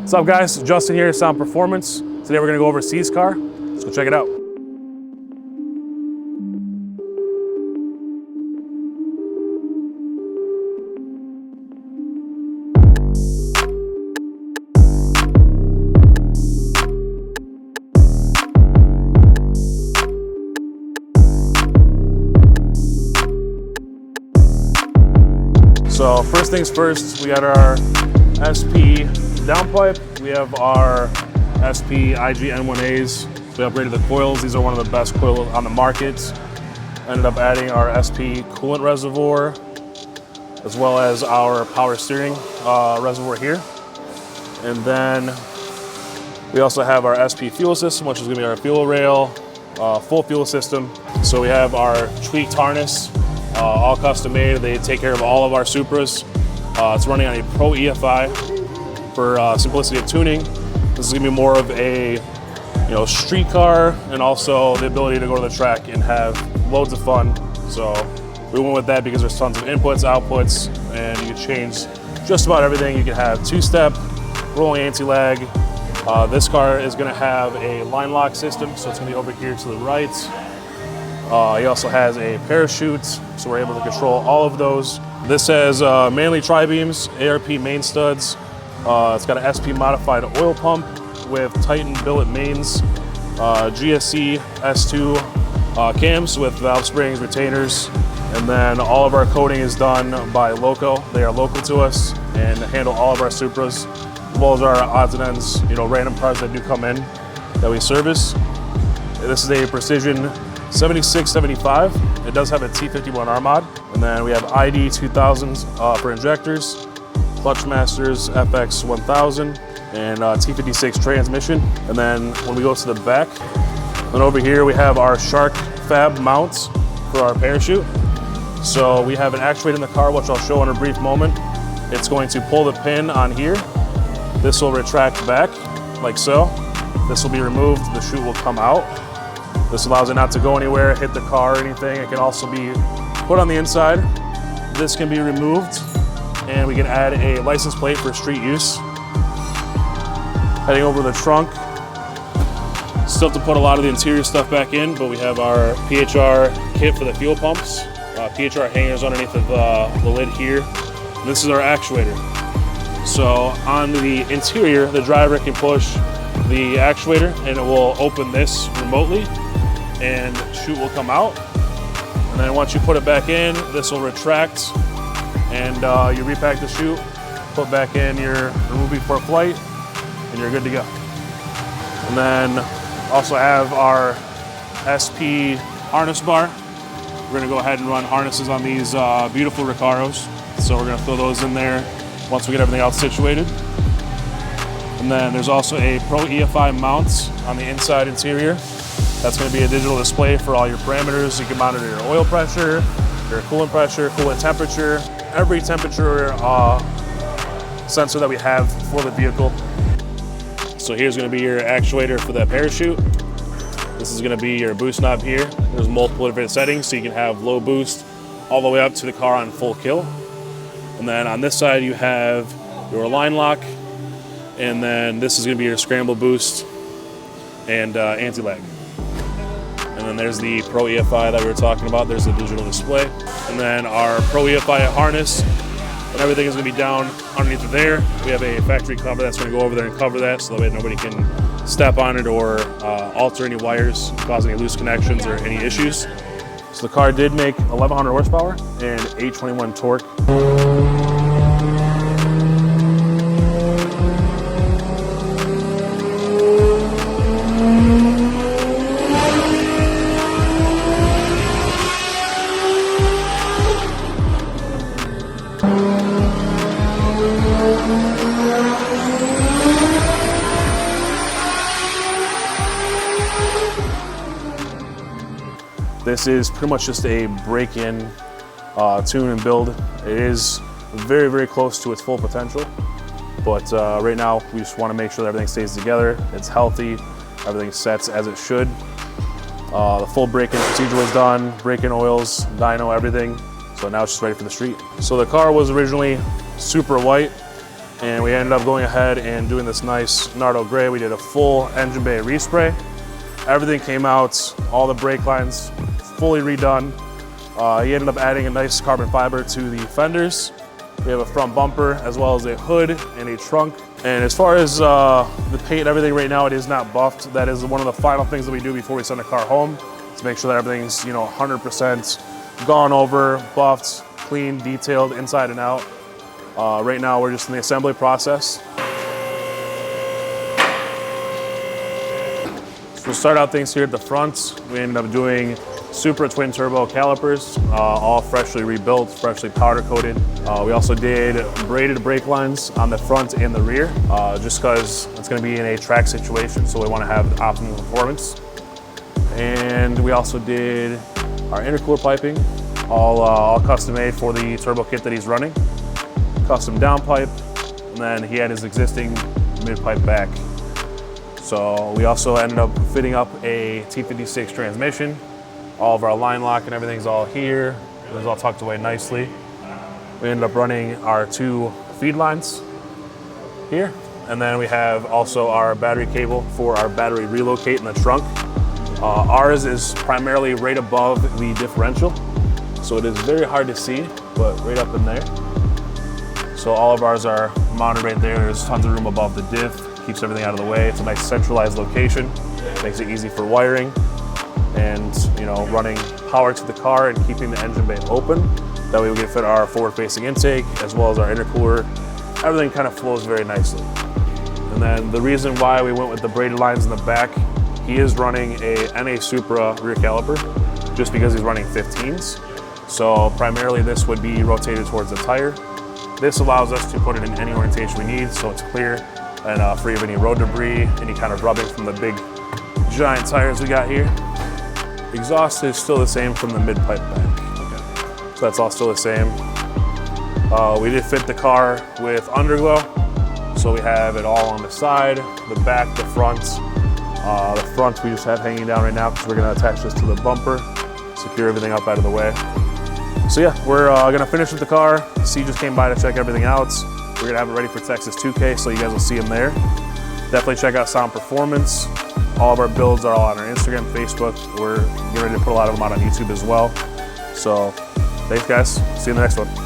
What's up guys, Justin here, Sound Performance. Today we're gonna go over Cee's car. Let's go check it out. So first things first, we got our SP downpipe. We have our SP IG N1As. We upgraded the coils. These are one of the best coils on the market. Ended up adding our SP coolant reservoir, as well as our power steering reservoir here. And then we also have our SP fuel system, which is gonna be our fuel rail, full fuel system. So we have our tweaked harness, all custom made. They take care of all of our Supras. It's running on a Pro EFI for simplicity of tuning. This is gonna be more of a street car, and also the ability to go to the track and have loads of fun. So we went with that because there's tons of inputs, outputs, and you can change just about everything. You can have two-step, rolling anti-lag. This car is gonna have a line lock system, so it's gonna be over here to the right. He also has a parachute, so we're able to control all of those. This has Manley tri-beams, ARP main studs. It's got an SP modified oil pump with Titan billet mains, GSC S2 cams with valve springs, retainers, and then all of our coating is done by Loco. They are local to us and handle all of our Supras, as well as our odds and ends, random cars that do come in that we service. This is a Precision 7675. It does have a T51R mod, and then we have ID 2000s for injectors, Clutch Masters FX 1000, and T56 transmission. And then when we go to the back, then over here we have our Shark Fab mounts for our parachute. So we have an actuator in the car, which I'll show in a brief moment. It's going to pull the pin on here. This will retract back like so. This will be removed, the chute will come out. This allows it not to go anywhere, hit the car or anything. It can also be put on the inside. This can be removed, and we can add a license plate for street use. Heading over the trunk, still have to put a lot of the interior stuff back in, but we have our PHR kit for the fuel pumps, PHR hangers underneath of the lid here. And this is our actuator. So on the interior, the driver can push the actuator and it will open this remotely, and chute will come out. And then once you put it back in, this will retract, and you repack the chute, put back in your remove before flight, and you're good to go. And then also have our SP harness bar. We're gonna go ahead and run harnesses on these beautiful Recaros. So we're gonna throw those in there once we get everything else situated. And then there's also a Pro EFI mount on the inside interior. That's going to be a digital display for all your parameters. You can monitor your oil pressure, your coolant pressure, coolant temperature, every temperature sensor that we have for the vehicle. So here's going to be your actuator for that parachute. This is going to be your boost knob here. There's multiple different settings, so you can have low boost all the way up to the car on full kill. And then on this side you have your line lock, and then this is going to be your scramble boost and anti-lag. And then there's the Pro EFI that we were talking about. There's the digital display. And then our Pro EFI harness, and everything is going to be down underneath of there. We have a factory cover that's going to go over there and cover that, so that way nobody can step on it or alter any wires, cause any loose connections or any issues. So the car did make 1100 horsepower and 821 torque. This is pretty much just a break-in, tune and build. It is very, very close to its full potential, but right now we just want to make sure that everything stays together, it's healthy, everything sets as it should. The full break-in procedure was done, break-in oils, dyno, everything. So now it's just ready for the street. So the car was originally super white. And we ended up going ahead and doing this nice Nardo gray. We did a full engine bay respray. Everything came out, all the brake lines fully redone. He ended up adding a nice carbon fiber to the fenders. We have a front bumper as well as a hood and a trunk. And as far as the paint and everything right now, it is not buffed. That is one of the final things that we do before we send a car home, to make sure that everything's 100% gone over, buffed, clean, detailed inside and out. Right now we're just in the assembly process. So we'll start out things here at the front. We ended up doing Supra twin turbo calipers, all freshly rebuilt, freshly powder coated. We also did braided brake lines on the front and the rear, just because it's going to be in a track situation, so we want to have optimum performance. And we also did our intercooler piping, all custom made for the turbo kit that he's running. Custom downpipe, and then he had his existing mid pipe back. So we also ended up fitting up a T56 transmission. All of our line lock and everything's all here. It was all tucked away nicely. We ended up running our 2 feed lines here. And then we have also our battery cable for our battery relocate in the trunk. Ours is primarily right above the differential, so it is very hard to see, but right up in there. So all of ours are mounted right there. There's tons of room above the diff, keeps everything out of the way. It's a nice centralized location, makes it easy for wiring and running power to the car and keeping the engine bay open. That way we can fit our forward-facing intake as well as our intercooler. Everything kind of flows very nicely. And then the reason why we went with the braided lines in the back, he is running a NA Supra rear caliper just because he's running 15s. So primarily this would be rotated towards the tire. This allows us to put it in any orientation we need, so it's clear and free of any road debris, any kind of rubbing from the big giant tires we got here. Exhaust is still the same from the mid pipe back. Okay. So that's all still the same. We did fit the car with underglow. So we have it all on the side, the back, the front. The front we just have hanging down right now because we're gonna attach this to the bumper, secure everything up out of the way. So yeah, we're gonna finish with the car. Cee just came by to check everything out. We're gonna have it ready for Texas 2K, so you guys will see him there. Definitely check out Sound Performance. All of our builds are all on our Instagram, Facebook. We're getting ready to put a lot of them out on YouTube as well. So thanks guys, see you in the next one.